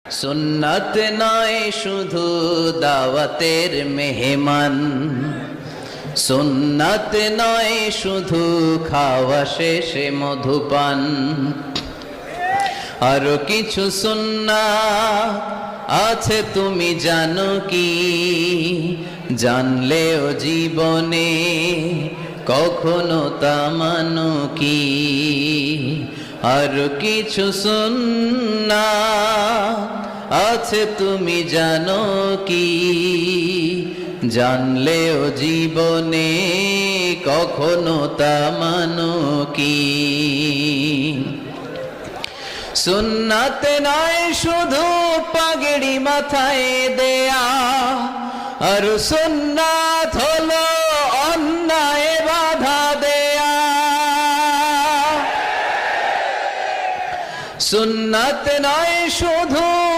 সুন্নাত নয় শুধু দাওয়াতের মেহমান, সুন্নাত নয় শুধু খাওয়া শেষে মধুপান, আরো কিছু সুন্নাত আছে তুমি জানো কি? জানলেও জীবনে কখনো তা মানো কি? আরো কিছু সুন্নাত আছে তুমি জানো কি? জানলেও জীবনে কখনো তা মানো কি? সুন্নাত নয় শুধু পাগড়ি মাথায় দেয়া, আর সুন্নাত হলো অন্যায় বাধা দেয়া। সুন্নাত নয়